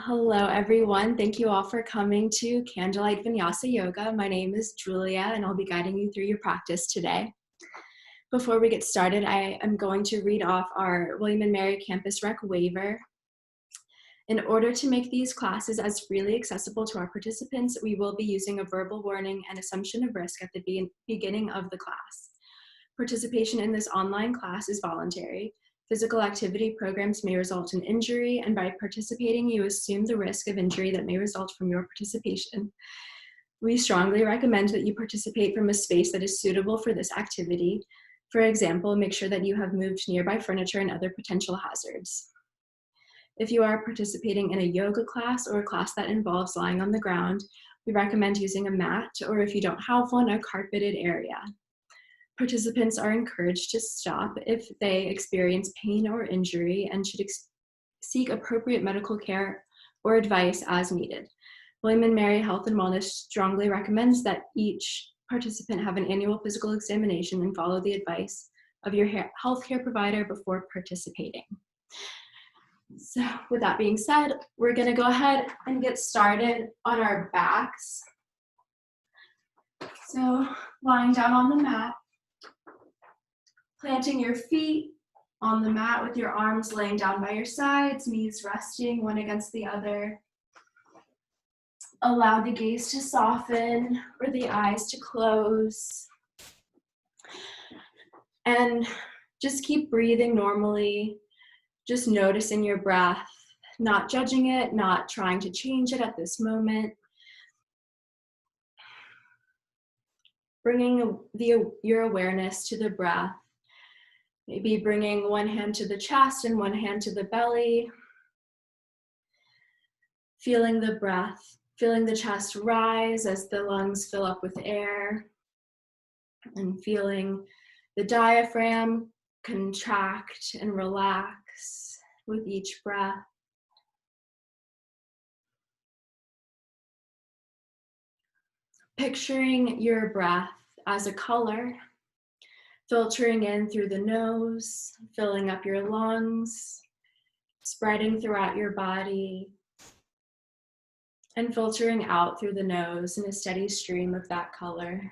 Hello, everyone. Thank you all for coming to Candlelight Vinyasa Yoga. My name is Julia, and I'll be guiding you through your practice today. Before we get started, I am going to read off our William & Mary Campus Rec waiver. In order to make these classes as freely accessible to our participants, we will be using a verbal warning and assumption of risk at the beginning of the class. Participation in this online class is voluntary. Physical activity programs may result in injury, and by participating, you assume the risk of injury that may result from your participation. We strongly recommend that you participate from a space that is suitable for this activity. For example, make sure that you have moved nearby furniture and other potential hazards. If you are participating in a yoga class or a class that involves lying on the ground, we recommend using a mat, or if you don't have one, a carpeted area. Participants are encouraged to stop if they experience pain or injury and should seek appropriate medical care or advice as needed. William & Mary Health and Wellness strongly recommends that each participant have an annual physical examination and follow the advice of your healthcare provider before participating. So with that being said, we're going to go ahead and get started on our backs. So lying down on the mat, planting your feet on the mat with your arms laying down by your sides, knees resting one against the other. Allow the gaze to soften or the eyes to close. And just keep breathing normally, just noticing your breath, not judging it, not trying to change it at this moment. Bringing your awareness to the breath. Maybe bringing one hand to the chest and one hand to the belly. Feeling the breath, feeling the chest rise as the lungs fill up with air. And feeling the diaphragm contract and relax with each breath. Picturing your breath as a color. Filtering in through the nose, filling up your lungs, spreading throughout your body, and filtering out through the nose in a steady stream of that color.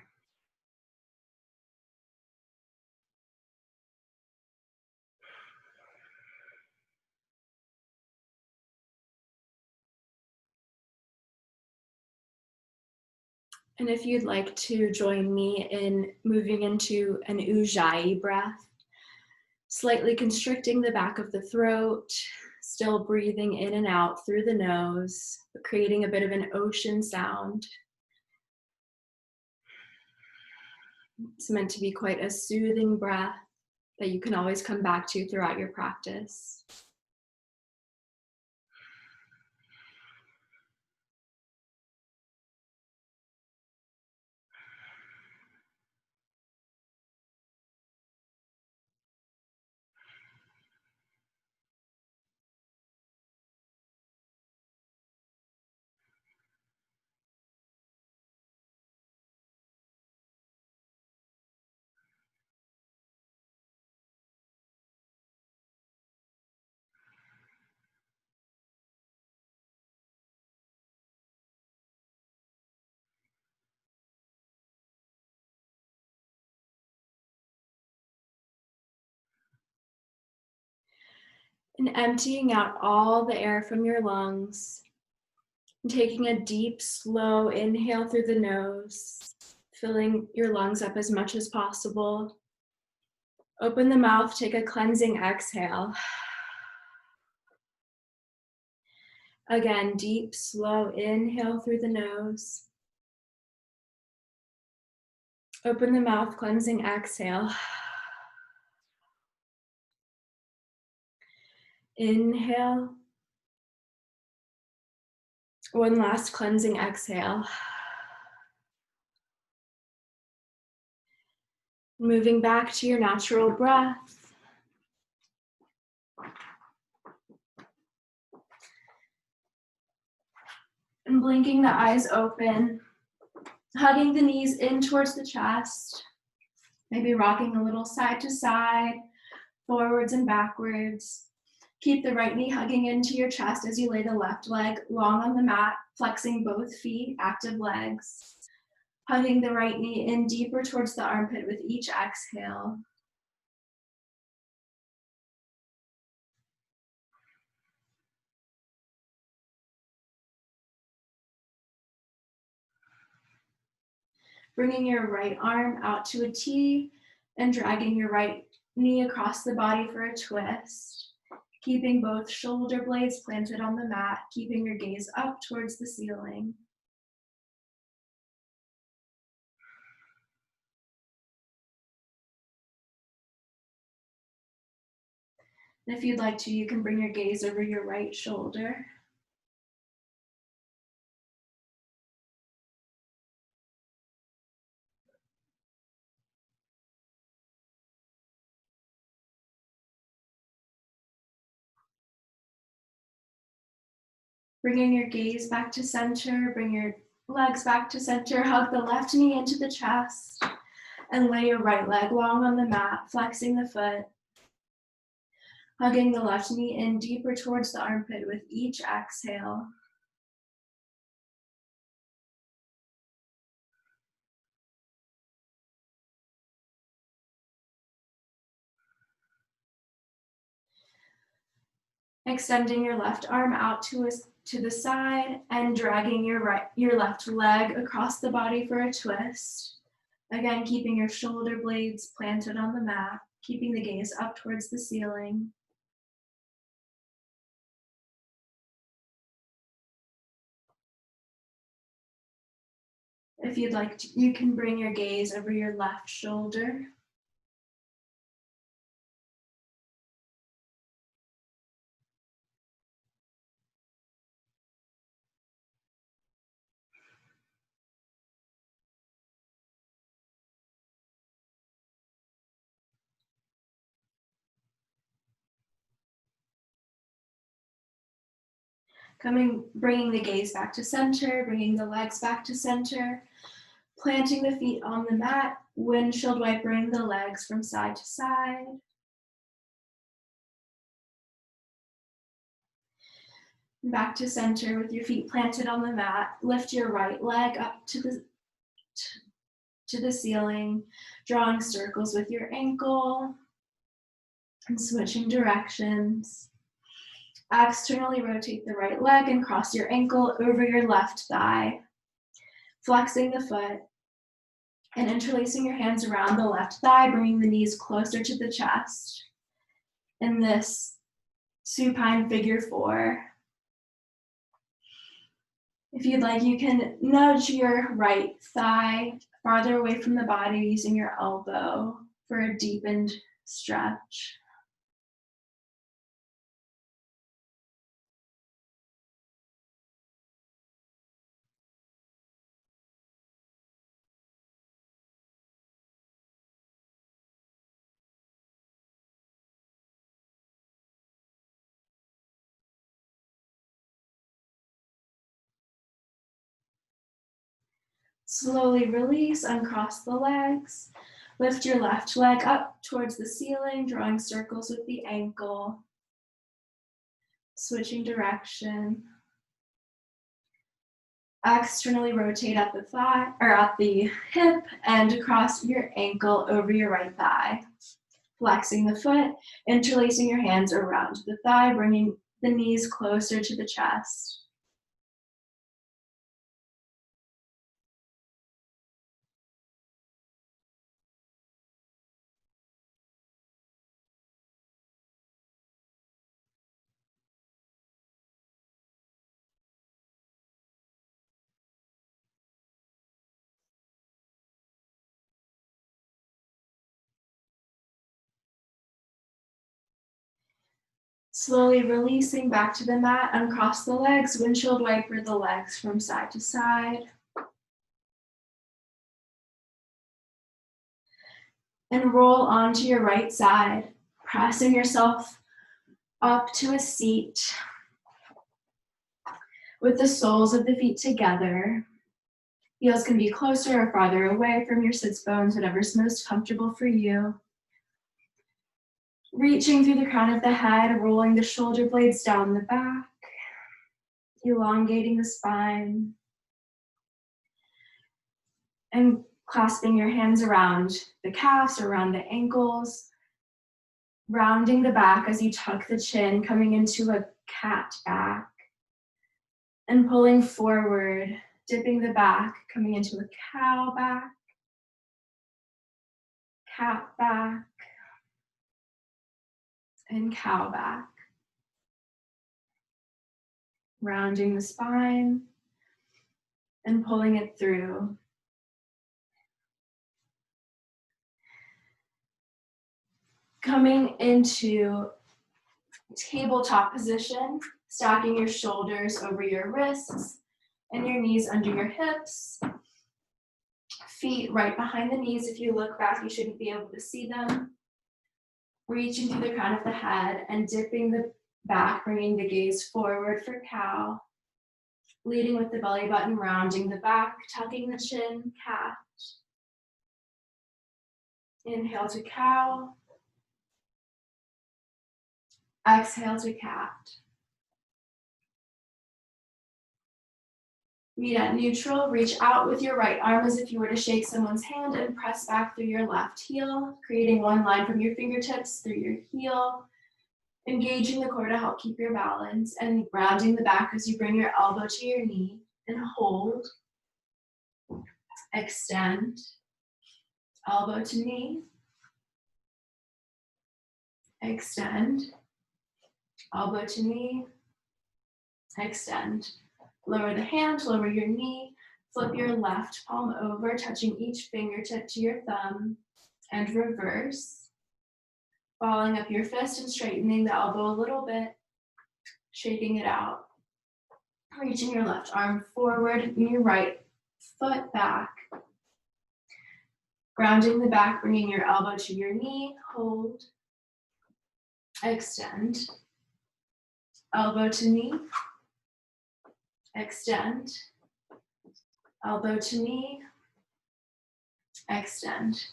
And if you'd like to join me in moving into an Ujjayi breath, slightly constricting the back of the throat, still breathing in and out through the nose, but creating a bit of an ocean sound. It's meant to be quite a soothing breath that you can always come back to throughout your practice. And emptying out all the air from your lungs. And taking a deep, slow inhale through the nose, filling your lungs up as much as possible. Open the mouth, take a cleansing exhale. Again, deep, slow inhale through the nose. Open the mouth, cleansing exhale. Inhale. One last cleansing exhale. Moving back to your natural breath. And blinking the eyes open. Hugging the knees in towards the chest. Maybe rocking a little side to side, forwards and backwards. Keep the right knee hugging into your chest as you lay the left leg long on the mat, flexing both feet, active legs. Hugging the right knee in deeper towards the armpit with each exhale. Bringing your right arm out to a T and dragging your right knee across the body for a twist. Keeping both shoulder blades planted on the mat, keeping your gaze up towards the ceiling. And if you'd like to, you can bring your gaze over your right shoulder. Bringing your gaze back to center, bring your legs back to center, hug the left knee into the chest, and lay your right leg long on the mat, flexing the foot. Hugging the left knee in deeper towards the armpit with each exhale. Extending your left arm out to the side and dragging your left leg across the body for a twist. Again, keeping your shoulder blades planted on the mat, keeping the gaze up towards the ceiling. If you'd like to, you can bring your gaze over your left shoulder. Bringing the gaze back to center, bringing the legs back to center, planting the feet on the mat, windshield wipering the legs from side to side. Back to center with your feet planted on the mat. Lift your right leg up to the ceiling, drawing circles with your ankle and switching directions. Externally rotate the right leg and cross your ankle over your left thigh, flexing the foot and interlacing your hands around the left thigh, bringing the knees closer to the chest. In this supine figure 4. If you'd like, you can nudge your right thigh farther away from the body using your elbow for a deepened stretch. Slowly release, uncross the legs. Lift your left leg up towards the ceiling, drawing circles with the ankle. Switching direction. Externally rotate at the thigh or at the hip and across your ankle over your right thigh. Flexing the foot, interlacing your hands around the thigh, bringing the knees closer to the chest. Slowly releasing back to the mat, uncross the legs, windshield wiper the legs from side to side. And roll onto your right side, pressing yourself up to a seat with the soles of the feet together. Heels can be closer or farther away from your sits bones, whatever's most comfortable for you. Reaching through the crown of the head, rolling the shoulder blades down the back, elongating the spine, and clasping your hands around the calves or around the ankles, rounding the back as you tuck the chin, coming into a cat back, and pulling forward, dipping the back, coming into a cow back, cat back, and cow back. Rounding the spine and pulling it through. Coming into tabletop position, stacking your shoulders over your wrists and your knees under your hips. Feet right behind the knees. If you look back, you shouldn't be able to see them. Reaching through the crown of the head and dipping the back, bringing the gaze forward for cow. Leading with the belly button, rounding the back, tucking the chin, cat. Inhale to cow. Exhale to cat. Meet at neutral. Reach out with your right arm as if you were to shake someone's hand and press back through your left heel, creating one line from your fingertips through your heel. Engaging the core to help keep your balance and rounding the back as you bring your elbow to your knee and hold. Extend. Elbow to knee. Extend. Elbow to knee. Extend. Lower the hand, lower your knee. Flip your left palm over, touching each fingertip to your thumb, and reverse. Balling up your fist and straightening the elbow a little bit, shaking it out. Reaching your left arm forward and your right foot back. Grounding the back, bringing your elbow to your knee, hold. Extend. Elbow to knee. Extend. Elbow to knee. Extend.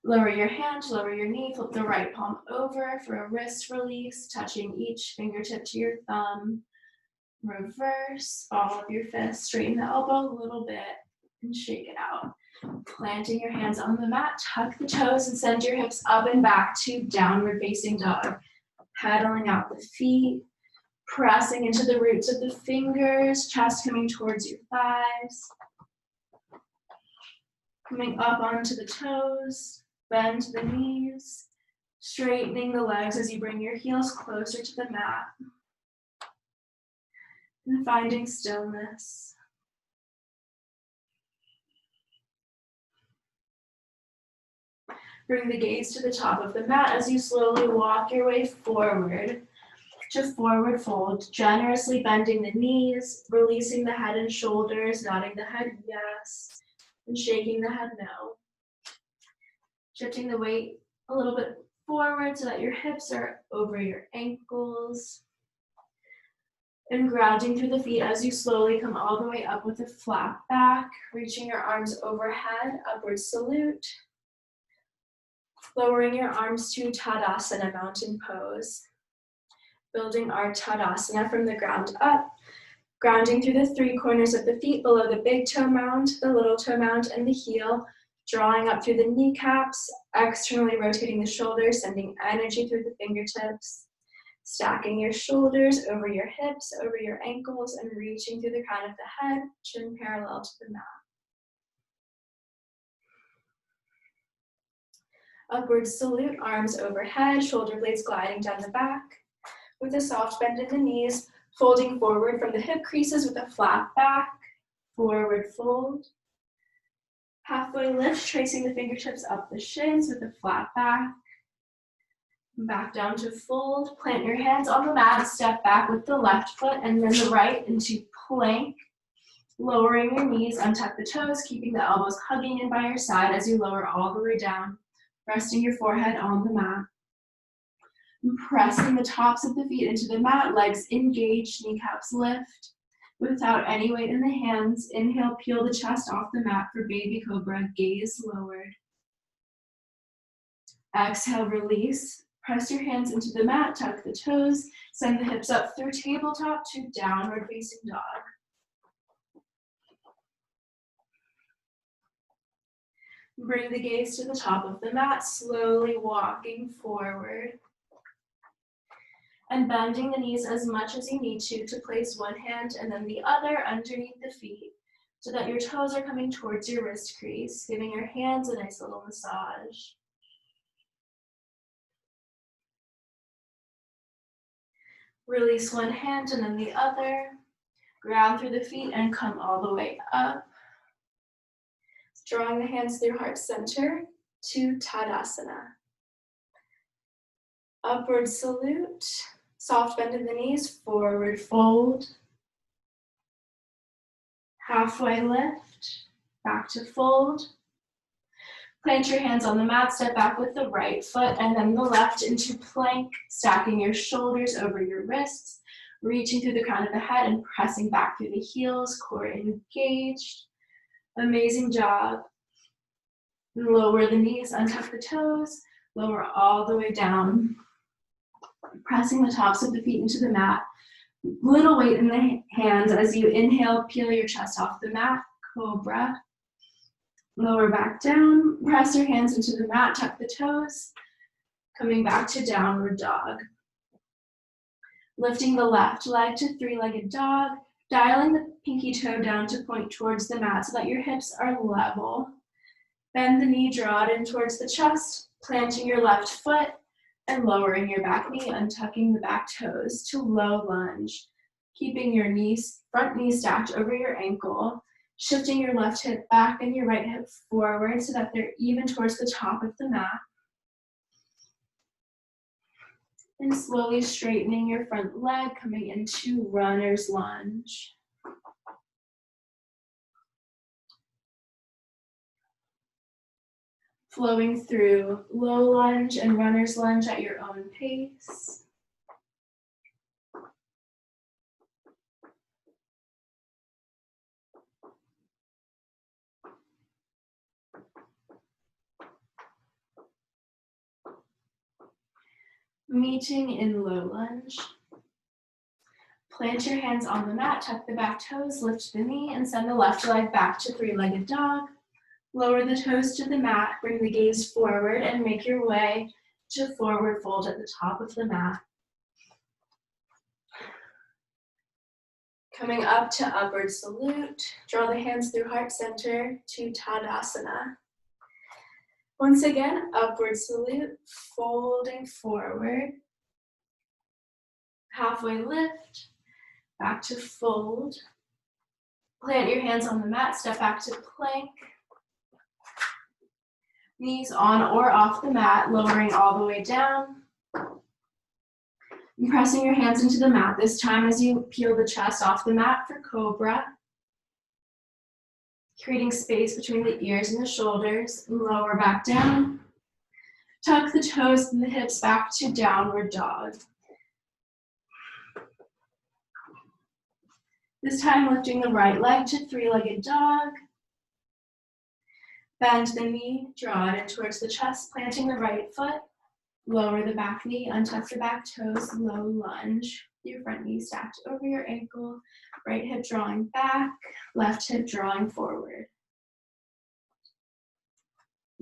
Lower your hand, lower your knee, flip the right palm over for a wrist release, touching each fingertip to your thumb. Reverse, ball up your fist, straighten the elbow a little bit, and shake it out. Planting your hands on the mat, tuck the toes and send your hips up and back to downward facing dog. Pedaling out the feet, pressing into the roots of the fingers, chest coming towards your thighs. Coming up onto the toes. Bend the knees, straightening the legs as you bring your heels closer to the mat. And finding stillness. Bring the gaze to the top of the mat as you slowly walk your way forward to forward fold, generously bending the knees, releasing the head and shoulders, nodding the head yes, and shaking the head no. Shifting the weight a little bit forward so that your hips are over your ankles. And grounding through the feet as you slowly come all the way up with a flat back, reaching your arms overhead, upward salute. Lowering your arms to Tadasana, mountain pose. Building our Tadasana from the ground up, grounding through the three corners of the feet below the big toe mound, the little toe mound, and the heel. Drawing up through the kneecaps, externally rotating the shoulders, sending energy through the fingertips. Stacking your shoulders over your hips, over your ankles, and reaching through the crown of the head, chin parallel to the mat. Upward salute, arms overhead, shoulder blades gliding down the back. With a soft bend in the knees, folding forward from the hip creases with a flat back, forward fold. Halfway lift, tracing the fingertips up the shins with a flat back. Back down to fold, plant your hands on the mat, step back with the left foot and then the right into plank. Lowering your knees, untuck the toes, keeping the elbows hugging in by your side as you lower all the way down, resting your forehead on the mat. Pressing the tops of the feet into the mat, legs engaged, kneecaps lift. Without any weight in the hands, inhale, peel the chest off the mat for baby cobra, gaze lowered. Exhale, release, Press your hands into the mat, tuck the toes, send the hips up through tabletop to downward facing dog. Bring the gaze to the top of the mat, slowly walking forward. And bending the knees as much as you need to place one hand and then the other underneath the feet so that your toes are coming towards your wrist crease, giving your hands a nice little massage. Release one hand and then the other. Ground through the feet and come all the way up. Drawing the hands through heart center to Tadasana. Upward salute. Soft bend in the knees, forward fold. Halfway lift, back to fold. Plant your hands on the mat, step back with the right foot and then the left into plank, stacking your shoulders over your wrists, reaching through the crown of the head and pressing back through the heels, core engaged. Amazing job. Lower the knees, untuck the toes, lower all the way down. Pressing the tops of the feet into the mat. Little weight in the hands as you inhale, peel your chest off the mat, cobra. Lower back down, press your hands into the mat, tuck the toes, coming back to downward dog. Lifting the left leg to three-legged dog, dialing the pinky toe down to point towards the mat so that your hips are level. Bend the knee, draw it in towards the chest, planting your left foot and lowering your back knee, untucking the back toes to low lunge, keeping your knees, front knee stacked over your ankle, shifting your left hip back and your right hip forward so that they're even towards the top of the mat. And slowly straightening your front leg, coming into runner's lunge. Flowing through low lunge and runner's lunge at your own pace. Meeting in low lunge. Plant your hands on the mat, tuck the back toes, lift the knee, and send the left leg back to three-legged dog. Lower the toes to the mat, bring the gaze forward, and make your way to forward fold at the top of the mat. Coming up to upward salute, draw the hands through heart center to Tadasana. Once again, upward salute, folding forward. Halfway lift, back to fold. Plant your hands on the mat, step back to plank. Knees on or off the mat, lowering all the way down. And pressing your hands into the mat, this time as you peel the chest off the mat for cobra. Creating space between the ears and the shoulders, and lower back down. Tuck the toes and the hips back to downward dog. This time lifting the right leg to three-legged dog. Bend the knee, draw it in towards the chest, planting the right foot. Lower the back knee, untuck the back toes, low lunge. Your front knee stacked over your ankle, right hip drawing back, left hip drawing forward.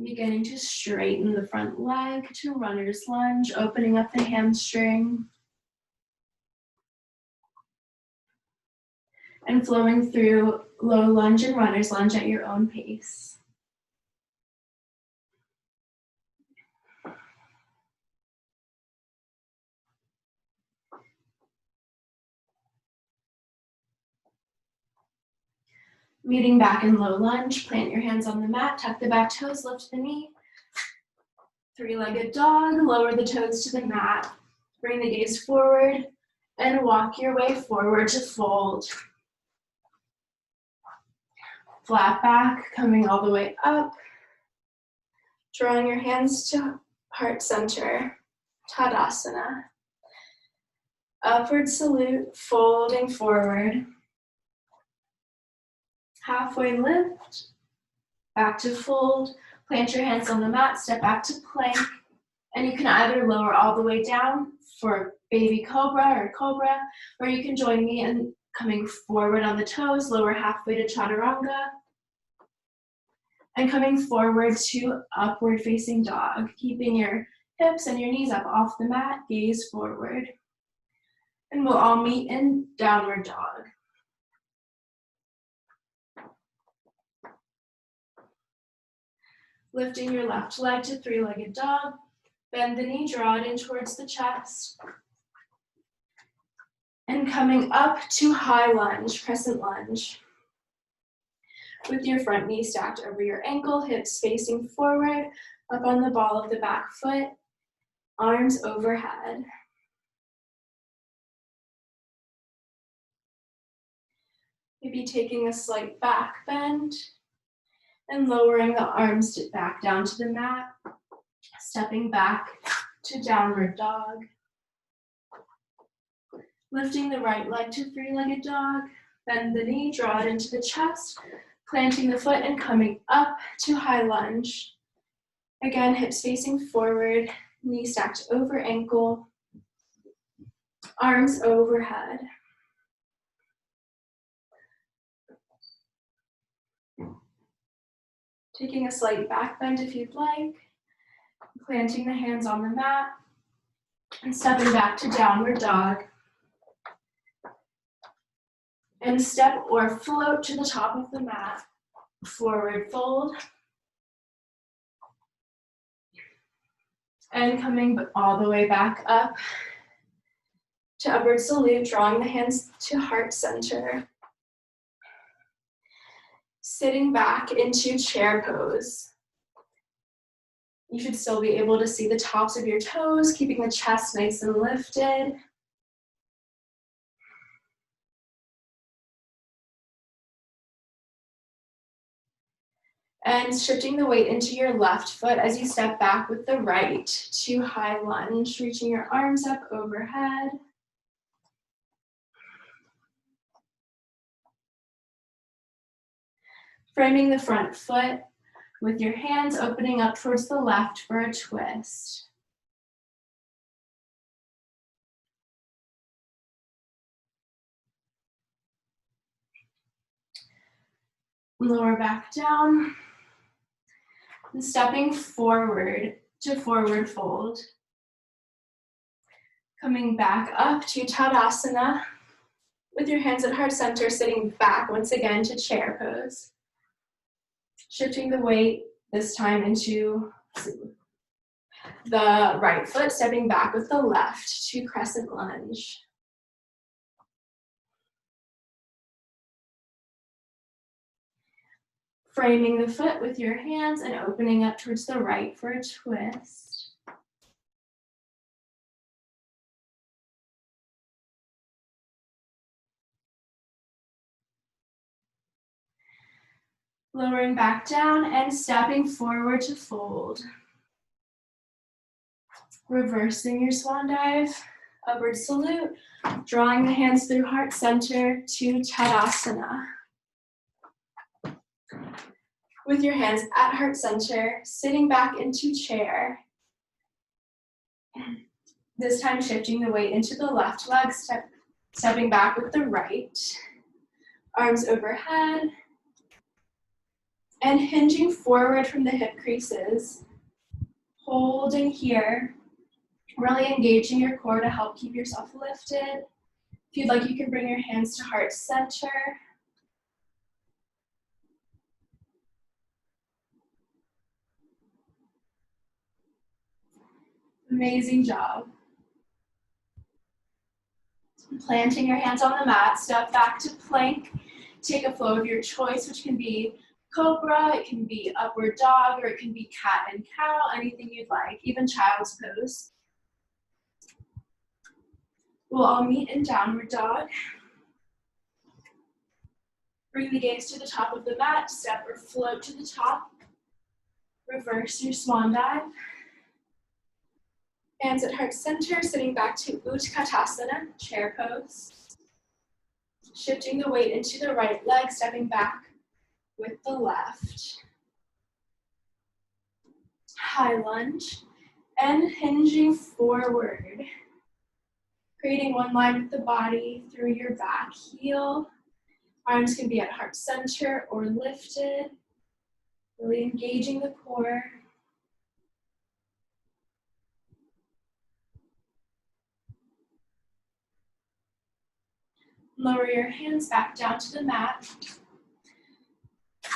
Beginning to straighten the front leg to runner's lunge, opening up the hamstring. And flowing through low lunge and runner's lunge at your own pace. Meeting back in low lunge, plant your hands on the mat, tuck the back toes, lift the knee. Three-legged dog, lower the toes to the mat. Bring the gaze forward and walk your way forward to fold. Flat back, coming all the way up. Drawing your hands to heart center, Tadasana. Upward salute, folding forward. Halfway lift, back to fold. Plant your hands on the mat, step back to plank. And you can either lower all the way down for baby cobra or cobra, or you can join me in coming forward on the toes, lower halfway to chaturanga, and coming forward to upward facing dog, keeping your hips and your knees up off the mat, gaze forward. And we'll all meet in downward dog. Lifting your left leg to three-legged dog, bend the knee, draw it in towards the chest. And coming up to high lunge, crescent lunge. With your front knee stacked over your ankle, hips facing forward, up on the ball of the back foot, arms overhead. Maybe taking a slight back bend and lowering the arms back down to the mat, stepping back to downward dog. Lifting the right leg to three-legged dog, bend the knee, draw it into the chest, planting the foot and coming up to high lunge. Again, hips facing forward, knee stacked over ankle, arms overhead. Taking a slight back bend if you'd like, planting the hands on the mat, and stepping back to downward dog. And step or float to the top of the mat, forward fold. And coming all the way back up to upward salute, drawing the hands to heart center. Sitting back into chair pose. You should still be able to see the tops of your toes, keeping the chest nice and lifted. And shifting the weight into your left foot as you step back with the right to high lunge, reaching your arms up overhead. Framing the front foot with your hands opening up towards the left for a twist. Lower back down. And stepping forward to forward fold. Coming back up to Tadasana with your hands at heart center, sitting back once again to chair pose. Shifting the weight this time into the right foot, stepping back with the left to crescent lunge. Framing the foot with your hands and opening up towards the right for a twist. Lowering back down and stepping forward to fold. Reversing your swan dive, upward salute, drawing the hands through heart center to Tadasana. With your hands at heart center, sitting back into chair. This time shifting the weight into the left leg, stepping back with the right. Arms overhead. And hinging forward from the hip creases. Holding here. Really engaging your core to help keep yourself lifted. If you'd like, you can bring your hands to heart center. Amazing job. Planting your hands on the mat, step back to plank. Take a flow of your choice, which can be cobra, it can be upward dog, or it can be cat and cow, anything you'd like, even child's pose. We'll all meet in downward dog. Bring the gaze to the top of the mat, step or float to the top. Reverse your swan dive. Hands at heart center, sitting back to Utkatasana, chair pose. Shifting the weight into the right leg, stepping back with the left. High lunge. And hinging forward. Creating one line with the body through your back heel. Arms can be at heart center or lifted. Really engaging the core. Lower your hands back down to the mat.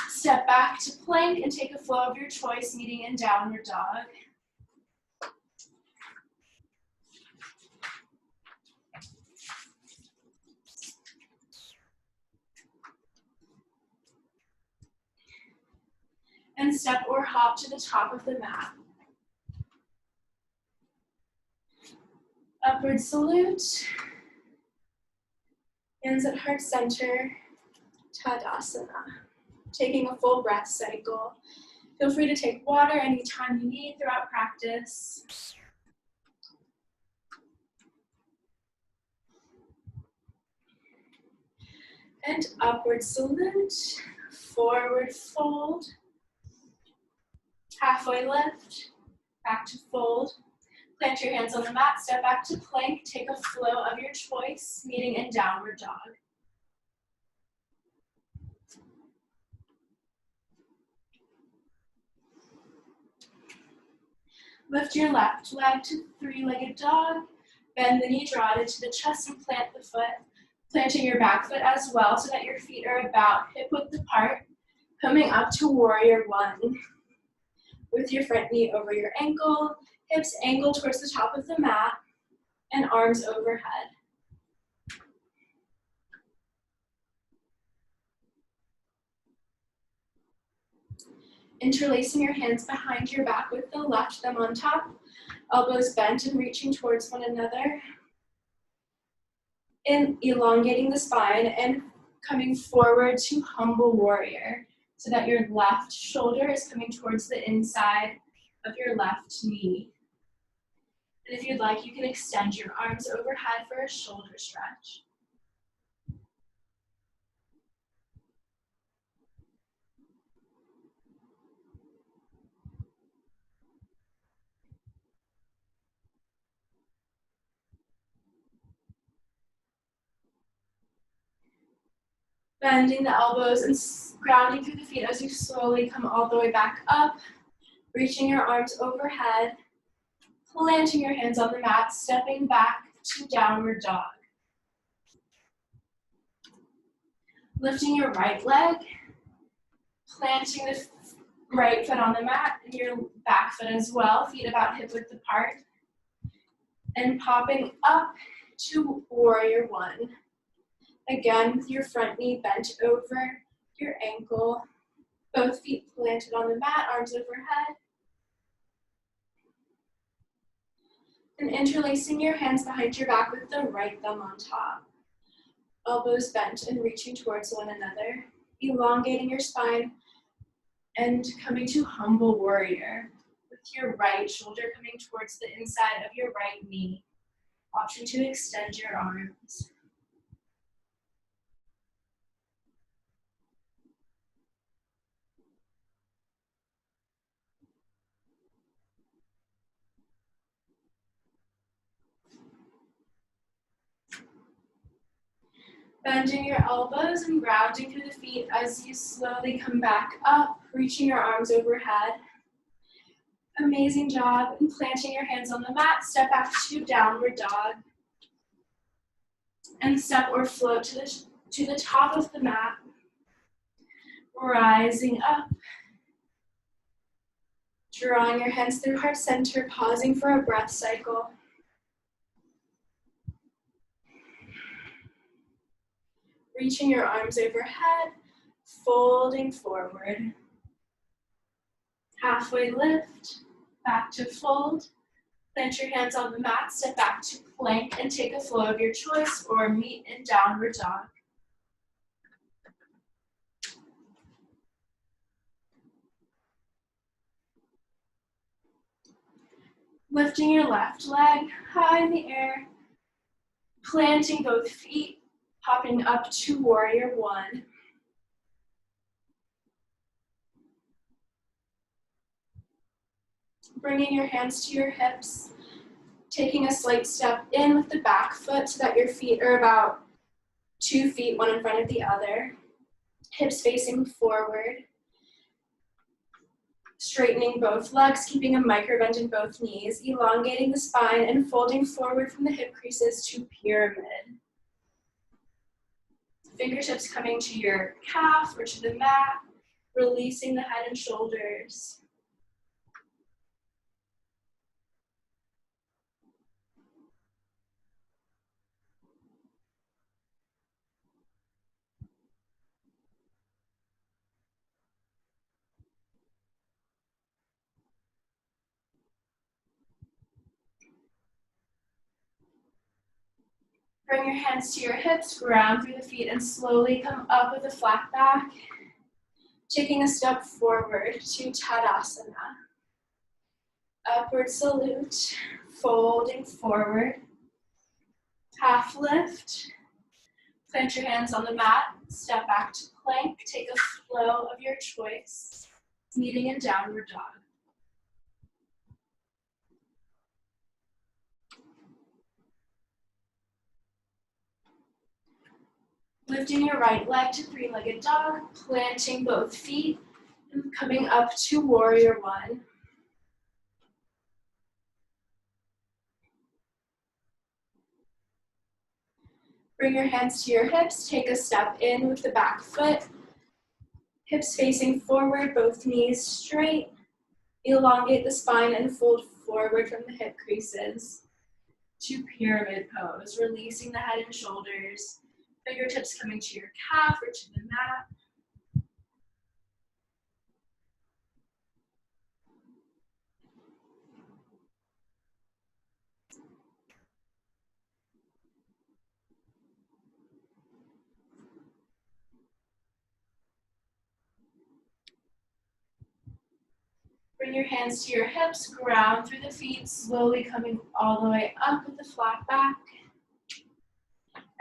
Step back to plank and take a flow of your choice, meeting in downward dog. And step or hop to the top of the mat. Upward salute. Hands at heart center. Tadasana. Taking a full breath cycle. Feel free to take water anytime you need throughout practice. And upward salute. Forward fold. Halfway lift. Back to fold. Plant your hands on the mat, step back to plank, take a flow of your choice, meeting in downward dog. Lift your left leg to three-legged dog, bend the knee, draw it into the chest and plant the foot, planting your back foot as well so that your feet are about hip-width apart, coming up to warrior one. With your front knee over your ankle, hips angle towards the top of the mat, and arms overhead. Interlacing your hands behind your back with the left thumb on top, elbows bent and reaching towards one another. And elongating the spine and coming forward to humble warrior so that your left shoulder is coming towards the inside of your left knee. And if you'd like, you can extend your arms overhead for a shoulder stretch. Bending the elbows and grounding through the feet as you slowly come all the way back up, reaching your arms overhead, planting your hands on the mat, stepping back to downward dog. Lifting your right leg, planting the right foot on the mat and your back foot as well, feet about hip width apart, and popping up to warrior one. Again, with your front knee bent over your ankle, both feet planted on the mat, arms overhead. And interlacing your hands behind your back with the right thumb on top. Elbows bent and reaching towards one another, elongating your spine and coming to humble warrior with your right shoulder coming towards the inside of your right knee. Option to extend your arms. Bending your elbows and grounding through the feet as you slowly come back up, reaching your arms overhead. Amazing job. And planting your hands on the mat, step back to downward dog. And step or float to the top of the mat. Rising up. Drawing your hands through heart center, pausing for a breath cycle. Reaching your arms overhead, folding forward. Halfway lift, back to fold. Plant your hands on the mat, step back to plank, and take a flow of your choice or meet in downward dog. Lifting your left leg high in the air, planting both feet, popping up to warrior one. Bringing your hands to your hips, taking a slight step in with the back foot so that your feet are about 2 feet, one in front of the other. Hips facing forward. Straightening both legs, keeping a micro bend in both knees, elongating the spine and folding forward from the hip creases to pyramid. Fingertips coming to your calf or to the mat, releasing the head and shoulders. Bring your hands to your hips, ground through the feet, and slowly come up with a flat back. Taking a step forward to Tadasana. Upward salute, folding forward. Half lift. Plant your hands on the mat, step back to plank, take a flow of your choice, meeting in downward dog. Lifting your right leg to three-legged dog, planting both feet, and coming up to warrior one. Bring your hands to your hips, take a step in with the back foot, hips facing forward, both knees straight. Elongate the spine and fold forward from the hip creases to pyramid pose, releasing the head and shoulders. Fingertips coming to your calf or to the mat. Bring your hands to your hips, ground through the feet, slowly coming all the way up with a flat back.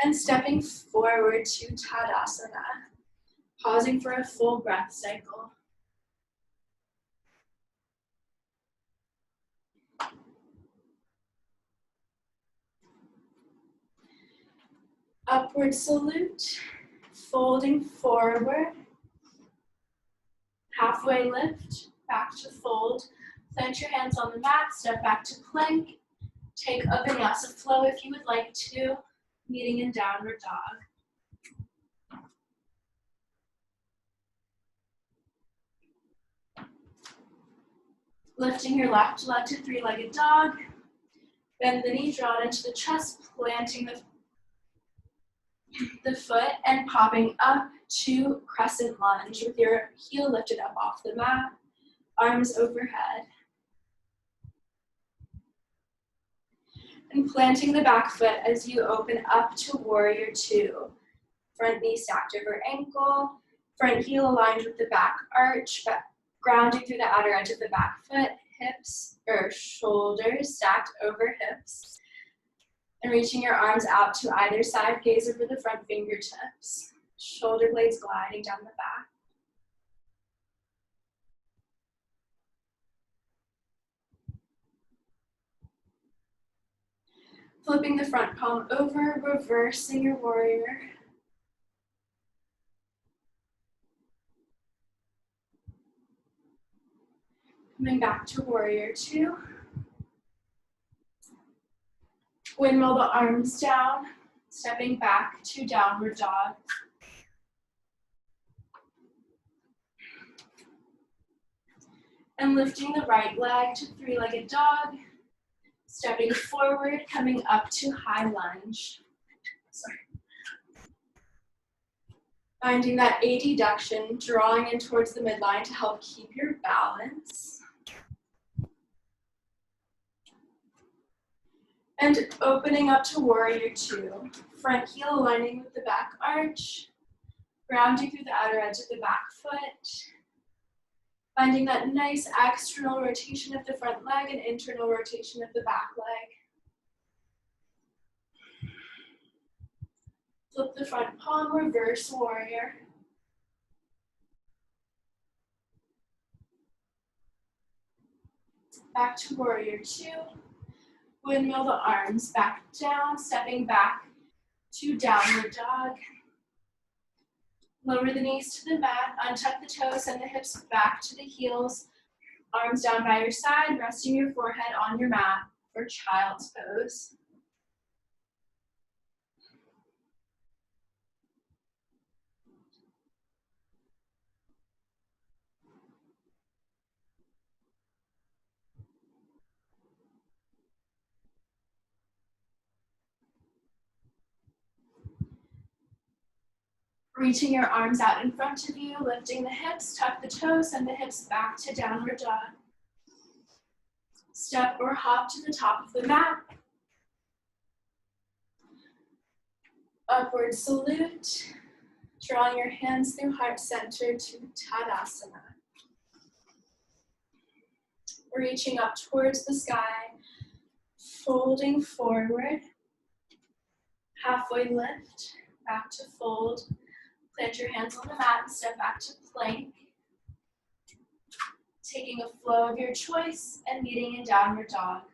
And stepping forward to Tadasana, pausing for a full breath cycle. Upward salute, folding forward. Halfway lift, back to fold. Plant your hands on the mat, step back to plank. Take a Vinyasa flow if you would like to, meeting in downward dog. Lifting your left leg to three-legged dog. Bend the knee, draw it into the chest, planting the foot and popping up to crescent lunge with your heel lifted up off the mat, arms overhead. And planting the back foot as you open up to warrior two. Front knee stacked over ankle, front heel aligned with the back arch, grounding through the outer edge of the back foot, hips or shoulders stacked over hips. And reaching your arms out to either side, gaze over the front fingertips. Shoulder blades gliding down the back. Flipping the front palm over, reversing your warrior. Coming back to warrior two. Windmill the arms down, stepping back to downward dog. And lifting the right leg to three-legged dog, stepping forward, coming up to high lunge. Sorry. Finding that adduction, drawing in towards the midline to help keep your balance. And opening up to warrior two. Front heel aligning with the back arch, grounding through the outer edge of the back foot. Finding that nice external rotation of the front leg and internal rotation of the back leg. Flip the front palm, reverse warrior. Back to warrior two. Windmill the arms back down, stepping back to downward dog. Lower the knees to the mat, untuck the toes, send the hips back to the heels. Arms down by your side, resting your forehead on your mat for child's pose. Reaching your arms out in front of you, lifting the hips, tuck the toes, send the hips back to downward dog. Step or hop to the top of the mat. Upward salute, drawing your hands through heart center to Tadasana. Reaching up towards the sky, folding forward, halfway lift, back to fold. Plant your hands on the mat and step back to plank. Taking a flow of your choice and meeting in downward dog.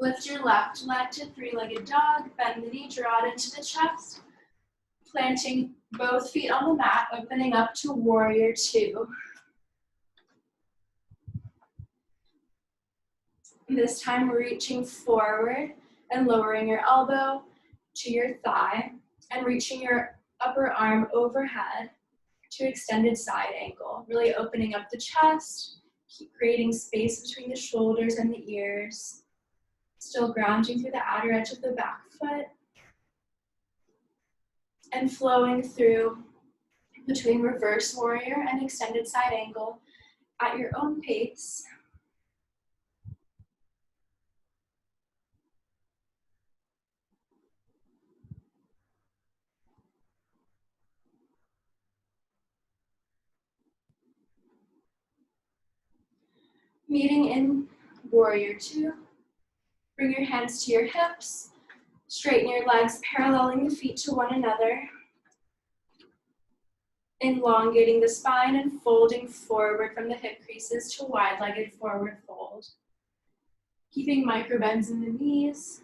Lift your left leg to three-legged dog, bend the knee, draw it into the chest. Planting both feet on the mat, opening up to warrior two. This time reaching forward and lowering your elbow to your thigh and reaching your upper arm overhead to extended side angle, really opening up the chest, keep creating space between the shoulders and the ears, still grounding through the outer edge of the back foot, and flowing through between reverse warrior and extended side angle at your own pace. Meeting in warrior two. Bring your hands to your hips, straighten your legs, paralleling the feet to one another. Elongating the spine and folding forward from the hip creases to wide-legged forward fold. Keeping micro bends in the knees.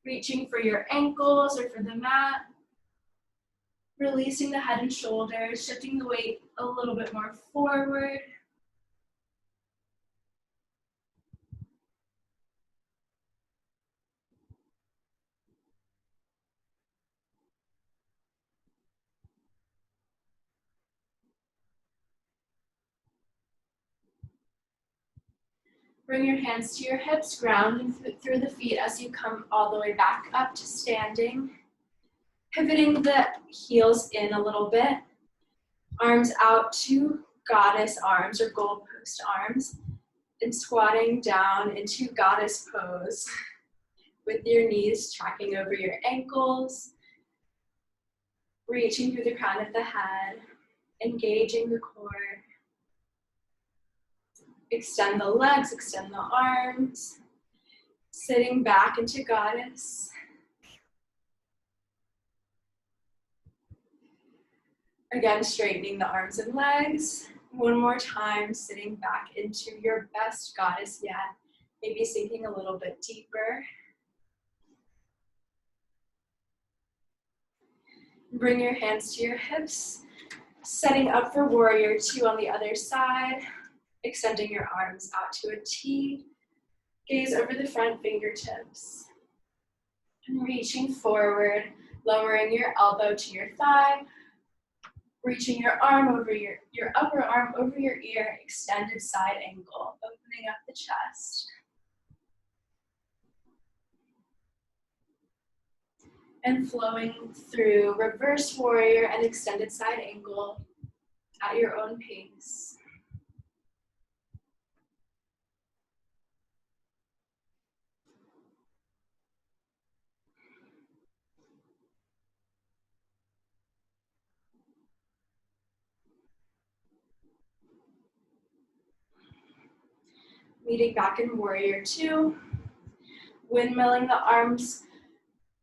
Reaching for your ankles or for the mat. Releasing the head and shoulders, shifting the weight a little bit more forward. Bring your hands to your hips, grounding through the feet as you come all the way back up to standing. Pivoting the heels in a little bit. Arms out to goddess arms or goalpost arms. And squatting down into goddess pose with your knees tracking over your ankles. Reaching through the crown of the head. Engaging the core. Extend the legs, extend the arms. Sitting back into goddess. Again, straightening the arms and legs. One more time, sitting back into your best goddess yet. Maybe sinking a little bit deeper. Bring your hands to your hips. Setting up for warrior two on the other side. Extending your arms out to a T. Gaze over the front fingertips. And reaching forward, lowering your elbow to your thigh. Reaching your arm over your upper arm over your ear, extended side angle, opening up the chest. And flowing through reverse warrior and extended side angle at your own pace. Meeting back in warrior two. Windmilling the arms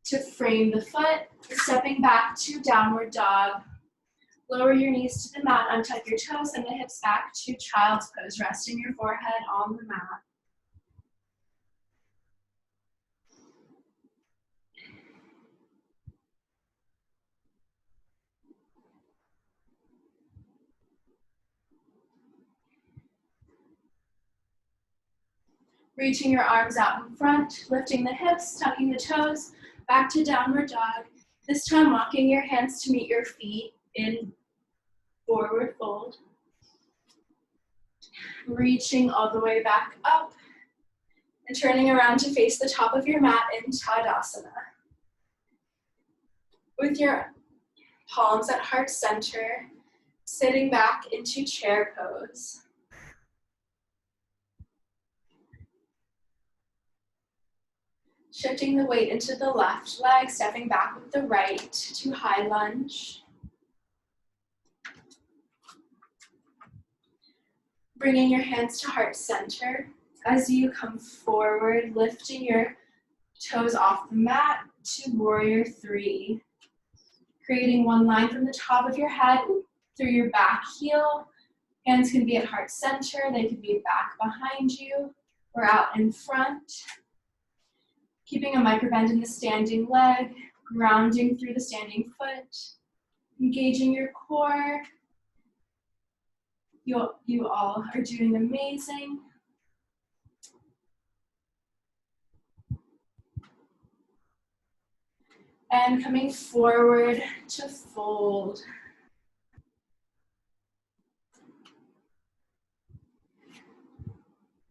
to frame the foot, stepping back to downward dog. Lower your knees to the mat, untuck your toes and the hips back to child's pose, resting your forehead on the mat. Reaching your arms out in front, lifting the hips, tucking the toes, back to downward dog. This time walking your hands to meet your feet in forward fold. Reaching all the way back up and turning around to face the top of your mat in Tadasana. With your palms at heart center, sitting back into chair pose. Shifting the weight into the left leg, stepping back with the right to high lunge. Bringing your hands to heart center. As you come forward, lifting your toes off the mat to warrior three. Creating one line from the top of your head through your back heel. Hands can be at heart center, they can be back behind you or out in front. Keeping a microbend in the standing leg, grounding through the standing foot, engaging your core. You all are doing amazing. And coming forward to fold.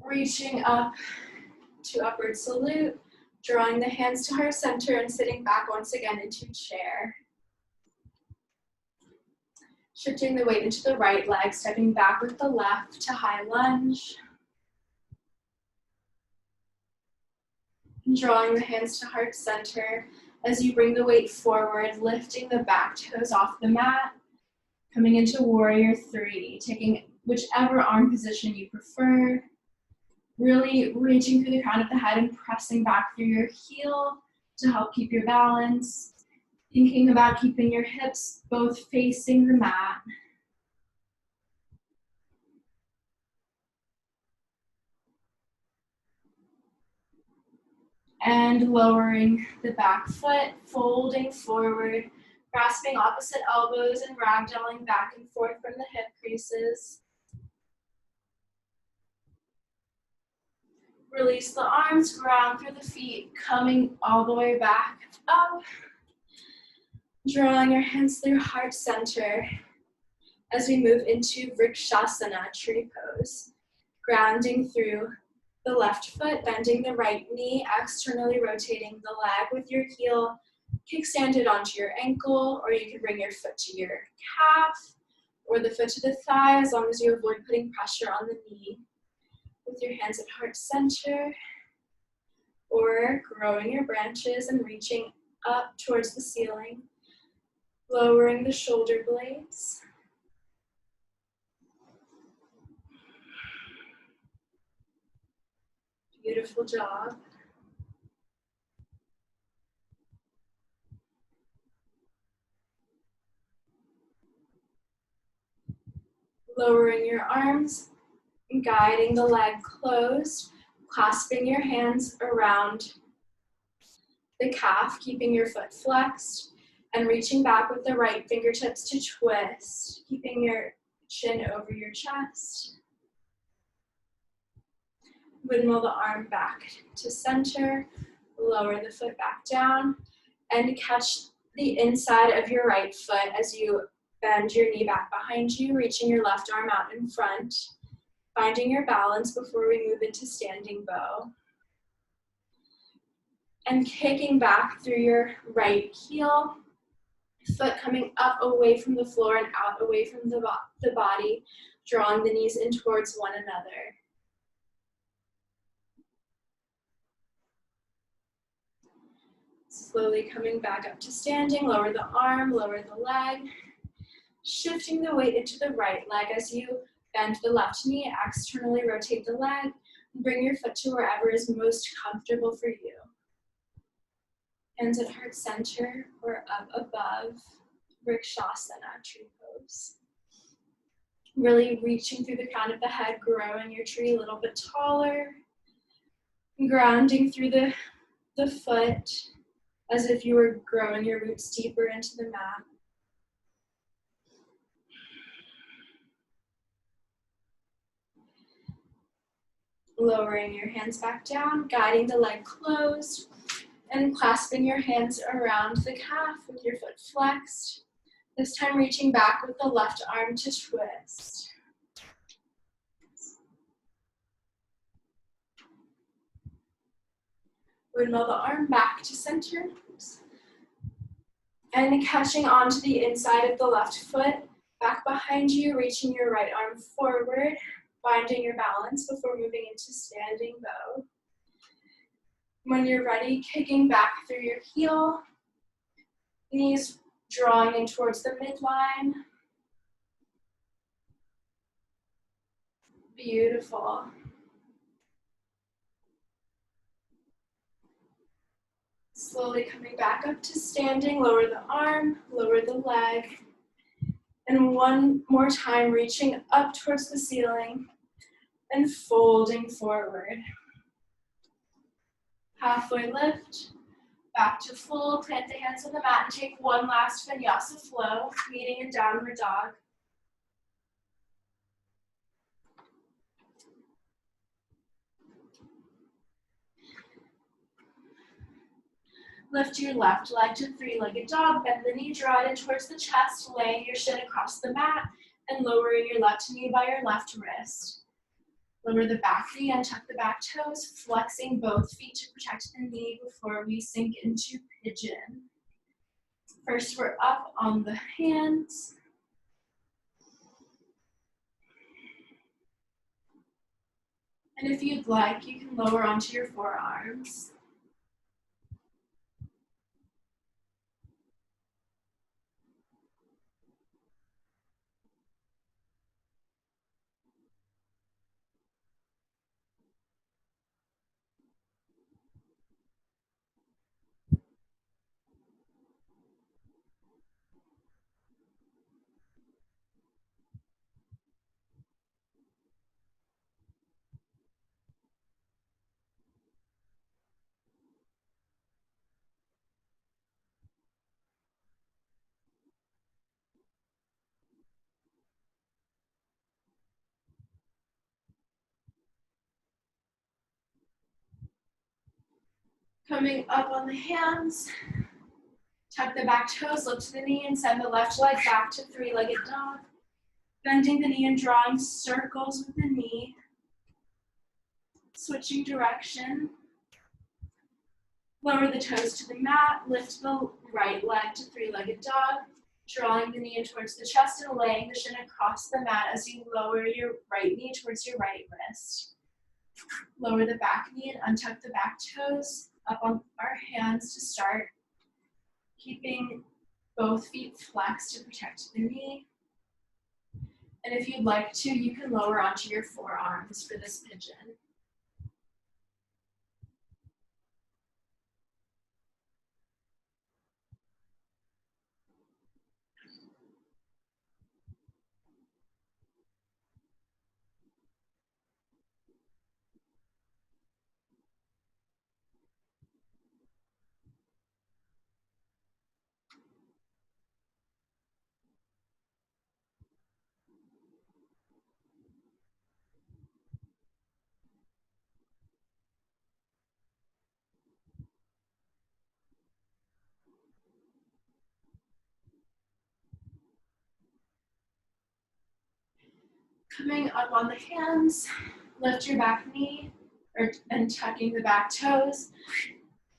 Reaching up to upward salute, drawing the hands to heart center and sitting back once again into chair. Shifting the weight into the right leg, stepping back with the left to high lunge. And drawing the hands to heart center as you bring the weight forward, lifting the back toes off the mat, coming into warrior three, taking whichever arm position you prefer. Really reaching through the crown of the head and pressing back through your heel to help keep your balance. Thinking about keeping your hips both facing the mat. And lowering the back foot, folding forward, grasping opposite elbows and ragdolling back and forth from the hip creases. Release the arms, ground through the feet, coming all the way back up. Drawing your hands through heart center as we move into Rickshawsana, tree pose. Grounding through the left foot, bending the right knee, externally rotating the leg with your heel, kickstanded onto your ankle, or you can bring your foot to your calf, or the foot to the thigh, as long as you avoid putting pressure on the knee. With your hands at heart center, or growing your branches and reaching up towards the ceiling, lowering the shoulder blades. Beautiful job. Lowering your arms, guiding the leg closed, clasping your hands around the calf, keeping your foot flexed, and reaching back with the right fingertips to twist, keeping your chin over your chest. Windmill the arm back to center, lower the foot back down, and catch the inside of your right foot as you bend your knee back behind you, reaching your left arm out in front, finding your balance before we move into standing bow. And kicking back through your right heel, foot coming up away from the floor and out away from the body, drawing the knees in towards one another. Slowly coming back up to standing, lower the arm, lower the leg, shifting the weight into the right leg as you bend the left knee, externally rotate the leg, and bring your foot to wherever is most comfortable for you. Hands at heart center or up above. Rickshawsana, tree pose. Really reaching through the crown of the head, growing your tree a little bit taller. Grounding through the foot as if you were growing your roots deeper into the mat. Lowering your hands back down, guiding the leg closed, and clasping your hands around the calf with your foot flexed. This time reaching back with the left arm to twist. Windmill the arm back to center. And catching onto the inside of the left foot, back behind you, reaching your right arm forward, finding your balance before moving into standing bow. When you're ready, kicking back through your heel, knees drawing in towards the midline. Beautiful. Slowly coming back up to standing, lower the arm, lower the leg. And one more time, reaching up towards the ceiling and folding forward. Halfway lift, back to full, plant the hands on the mat and take one last Vinyasa flow, meeting in downward dog. Lift your left leg to three-legged dog, bend the knee, draw it in towards the chest, laying your shin across the mat and lowering your left knee by your left wrist. Lower the back knee and tuck the back toes, flexing both feet to protect the knee before we sink into pigeon. First, we're up on the hands. And if you'd like, you can lower onto your forearms. Coming up on the hands, tuck the back toes, lift the knee, and send the left leg back to three-legged dog. Bending the knee and drawing circles with the knee. Switching direction. Lower the toes to the mat, lift the right leg to three-legged dog, drawing the knee in towards the chest and laying the shin across the mat as you lower your right knee towards your right wrist. Lower the back knee and untuck the back toes up on our hands to start, keeping both feet flexed to protect the knee. And if you'd like to, you can lower onto your forearms for this pigeon. Coming up on the hands, lift your back knee and tucking the back toes,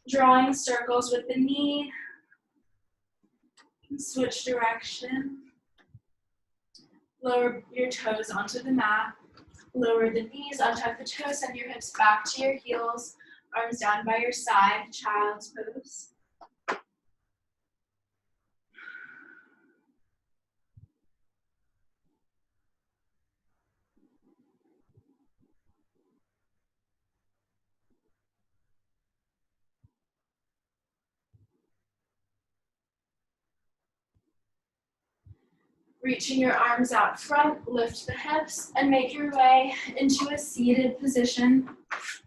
drawing circles with the knee, switch direction. Lower your toes onto the mat, lower the knees, untuck the toes, send your hips back to your heels, arms down by your side, child's pose. Reaching your arms out front, lift the hips, and make your way into a seated position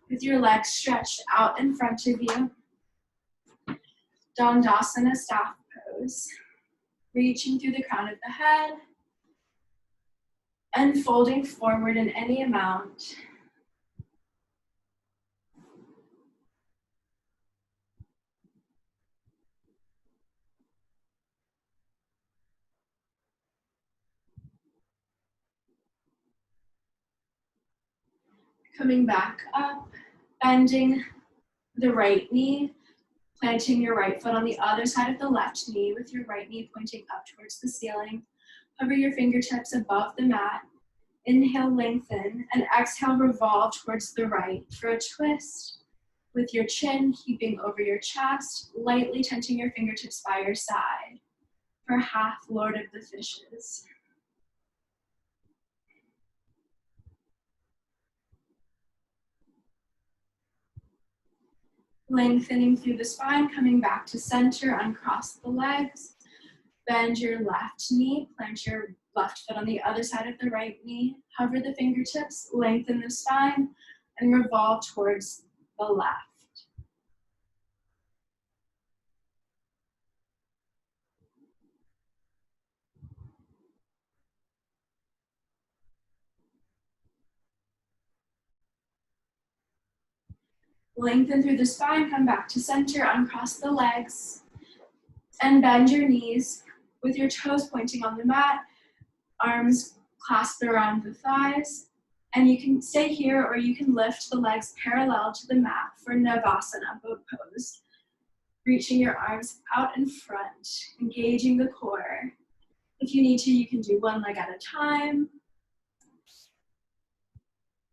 with your legs stretched out in front of you. Dandasana staff pose. Reaching through the crown of the head and folding forward in any amount. Coming back up, bending the right knee, planting your right foot on the other side of the left knee with your right knee pointing up towards the ceiling. Hover your fingertips above the mat. Inhale, lengthen, and exhale, revolve towards the right for a twist with your chin keeping over your chest, lightly tenting your fingertips by your side for half Lord of the Fishes. Lengthening through the spine, coming back to center, uncross the legs. Bend your left knee, plant your left foot on the other side of the right knee. Hover the fingertips, lengthen the spine, and revolve towards the left. Lengthen through the spine, come back to center, uncross the legs, and bend your knees with your toes pointing on the mat, arms clasped around the thighs, and you can stay here or you can lift the legs parallel to the mat for Navasana, boat pose. Reaching your arms out in front, engaging the core. If you need to, you can do one leg at a time.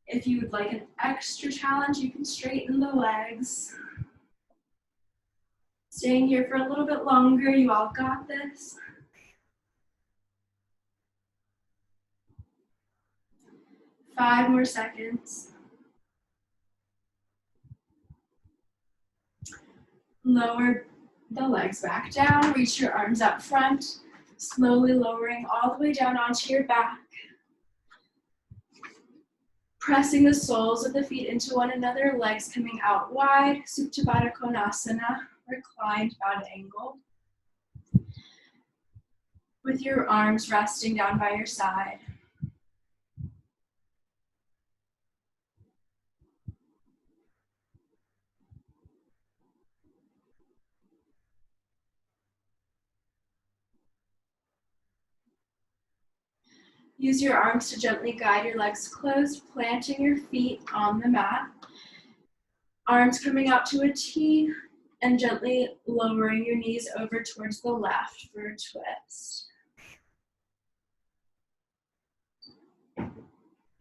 If you would like an extra challenge, you can straighten the legs. Staying here for a little bit longer, you all got this. 5 more seconds. Lower the legs back down, reach your arms up front, slowly lowering all the way down onto your back. Pressing the soles of the feet into one another, legs coming out wide, Supta Baddha Konasana, reclined bow angle. With your arms resting down by your side. Use your arms to gently guide your legs closed, planting your feet on the mat. Arms coming out to a T and gently lowering your knees over towards the left for a twist.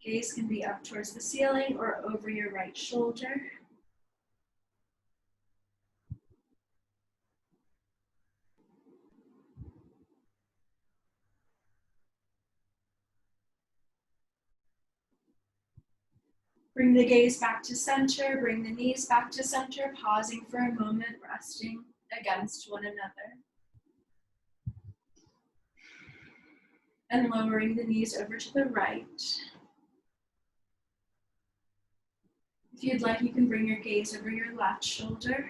Gaze can be up towards the ceiling or over your right shoulder. Bring the gaze back to center, bring the knees back to center, pausing for a moment, resting against one another. And lowering the knees over to the right. If you'd like, you can bring your gaze over your left shoulder.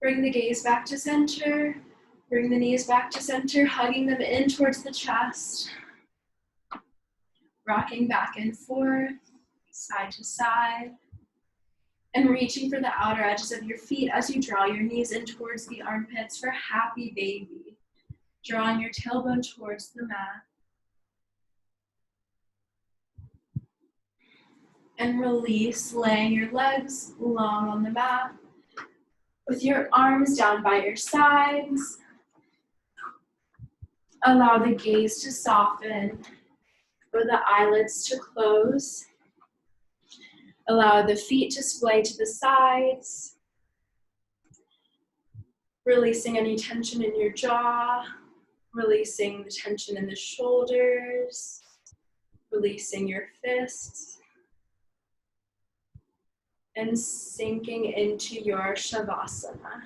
Bring the gaze back to center. Bring the knees back to center, hugging them in towards the chest. Rocking back and forth, side to side. And reaching for the outer edges of your feet as you draw your knees in towards the armpits for happy baby. Drawing your tailbone towards the mat. And release, laying your legs long on the mat. With your arms down by your sides. Allow the gaze to soften, for the eyelids to close. Allow the feet to splay to the sides. Releasing any tension in your jaw, releasing the tension in the shoulders, releasing your fists, and sinking into your Shavasana.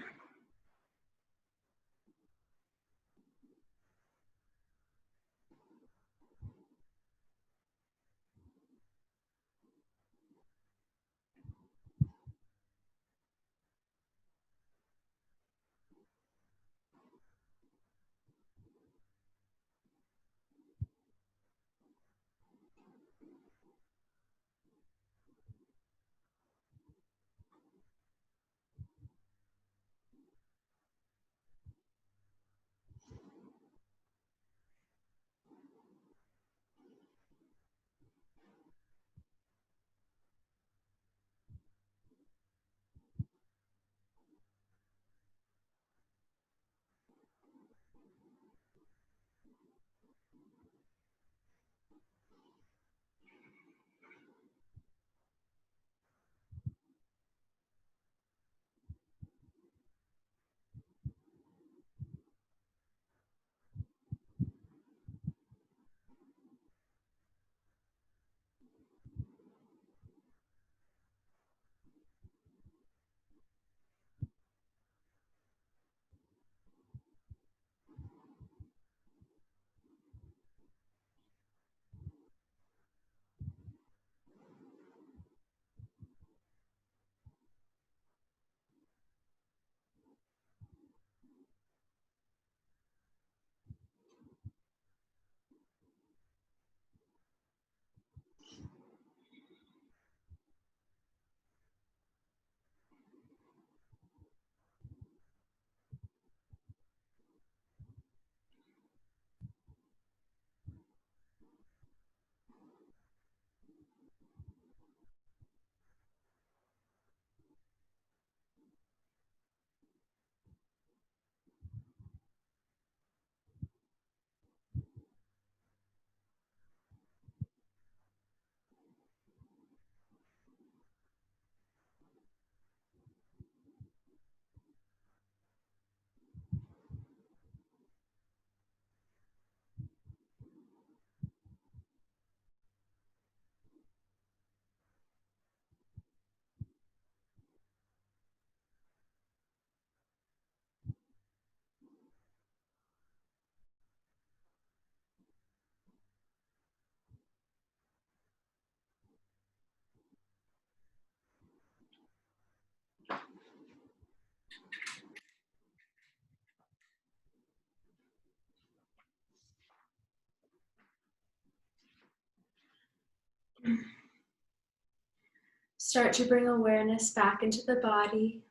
Start to bring awareness back into the body,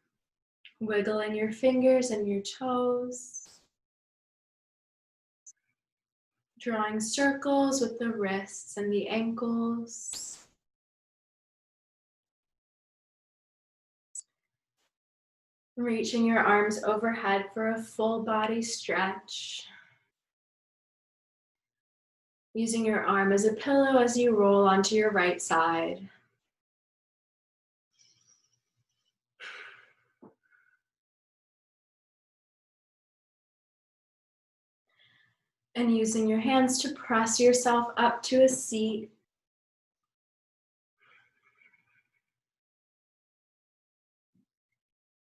wiggling your fingers and your toes, drawing circles with the wrists and the ankles, reaching your arms overhead for a full body stretch, using your arm as a pillow as you roll onto your right side. And using your hands to press yourself up to a seat.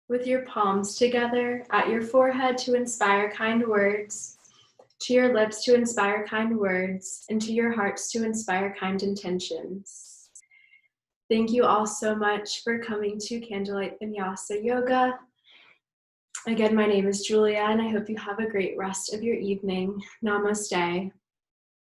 With your palms together at your forehead to inspire kind words, to your lips to inspire kind words, and to your hearts to inspire kind intentions. Thank you all so much for coming to Candlelight Vinyasa Yoga. Again, my name is Julia, and I hope you have a great rest of your evening. Namaste.